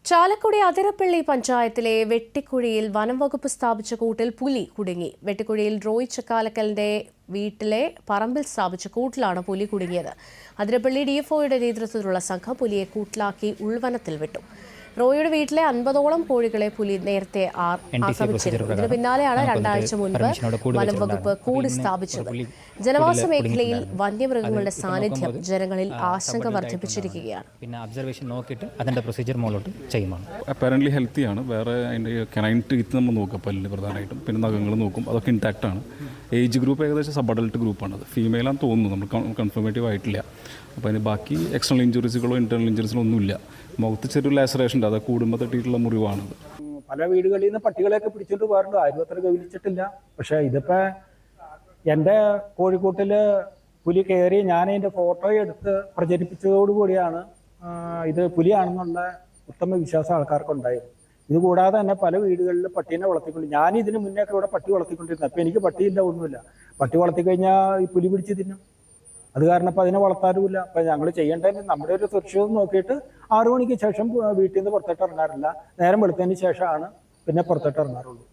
ചാലക്കുടി അതിരപ്പള്ളി പഞ്ചായത്തിലെ വെട്ടിക്കുഴിയിൽ വനം വകുപ്പ് സ്ഥാപിച്ച കൂട്ടിൽ പുലി കുടുങ്ങി. വെട്ടിക്കുഴിയിൽ റോയ് ചക്കാലക്കലിന്റെ വീട്ടിലെ പറമ്പിൽ സ്ഥാപിച്ച കൂട്ടിലാണ് പുലി കുടുങ്ങിയത്. അതിരപ്പള്ളി ഡിഎഫ്ഒയുടെ നേതൃത്വത്തിലുള്ള സംഘം പുലിയെ കൂട്ടിലാക്കി ഉൾവനത്തിൽ വിട്ടു. റോയിയുടെ വീട്ടിലെ 50ഓളം കോഴികളെ പുലി നേരത്തെ ആക്രമിച്ചിരുന്നു. ഇതിനു പിന്നാലെയാണ് 2 ആഴ്ച മുൻപ് വനം വകുപ്പ് കൂട് സ്ഥാപിച്ചത്. ജനവാസ മേഖലയിൽ വന്യമൃഗങ്ങളുടെ സാന്നിധ്യം ജനങ്ങളിൽ ആശങ്ക വർദ്ധിപ്പിച്ചിരിക്കുകയാണ്. അപ്പാരന്റ്ലി ഹെൽത്തിയാണ്. വേറെ അതിൻ്റെ കനൈൻ ടീത്ത് നമ്മൾ നോക്കുക, പല്ല് പ്രധാനമായിട്ടും, പിന്നെ നഖങ്ങൾ നോക്കും, അതൊക്കെ ഇൻടാക്റ്റ് ആണ്. ഏജ് ഗ്രൂപ്പ് ഏകദേശം സബ് അഡൾട്ട് ഗ്രൂപ്പാണ്. അത് ഫീമെയിലാണെന്ന് തോന്നുന്നു, നമ്മൾ കൺഫർമേറ്റീവ് ആയിട്ടില്ല. അപ്പോൾ അതിന് ബാക്കി എക്സ്റ്റേണൽ ഇഞ്ചുറീസുകളോ ഇന്റേണൽ ഇഞ്ചുറീസുകളോ ഒന്നുമില്ല. മുഖത്ത് ചെറിയ ലാസറേഷൻ ഉണ്ട്, അത് കൂടുമ്പോൾ തട്ടിയിട്ടുള്ള മുറിവാണത്. പല വീടുകളിൽ നിന്ന് പട്ടികളെയൊക്കെ പിടിച്ചോണ്ട് പോകാറുണ്ട്, ആരും അത്ര ഗൗനിച്ചിട്ടില്ല. പക്ഷേ ഇതിപ്പോൾ എൻ്റെ കോഴിക്കോട്ടിൽ പുലി കയറി ഞാൻ അതിൻ്റെ ഫോട്ടോ എടുത്ത് പ്രചരിപ്പിച്ചതോടുകൂടിയാണ് ഇത് പുലിയാണെന്നുള്ള ഉത്തമ വിശ്വാസം ആൾക്കാർക്കുണ്ടായിരുന്നു. ഇതുകൂടാതെ തന്നെ പല വീടുകളിൽ പട്ടീനെ വളർത്തിക്കൊണ്ട്, ഞാൻ ഇതിന് മുന്നേയൊക്കെ ഇവിടെ പട്ടി വളർത്തിക്കൊണ്ടിരുന്നത്. അപ്പോൾ എനിക്ക് പട്ടിയില്ല, ഒന്നുമില്ല. പട്ടി വളർത്തിക്കഴിഞ്ഞാൽ ഈ പുലി പിടിച്ച് തിന്നും. അത് കാരണം ഇപ്പോൾ അതിനെ വളർത്താറുമില്ല. അപ്പം ഞങ്ങൾ ചെയ്യേണ്ടത് നമ്മുടെ ഒരു സുരക്ഷിതം നോക്കിയിട്ട് 6 മണിക്ക് ശേഷം വീട്ടിൽ നിന്ന് പുറത്തോട്ട് ഇറങ്ങാറില്ല. നേരം വെളുത്തതിന് ശേഷമാണ് പിന്നെ പുറത്തോട്ട് ഇറങ്ങാറുള്ളൂ.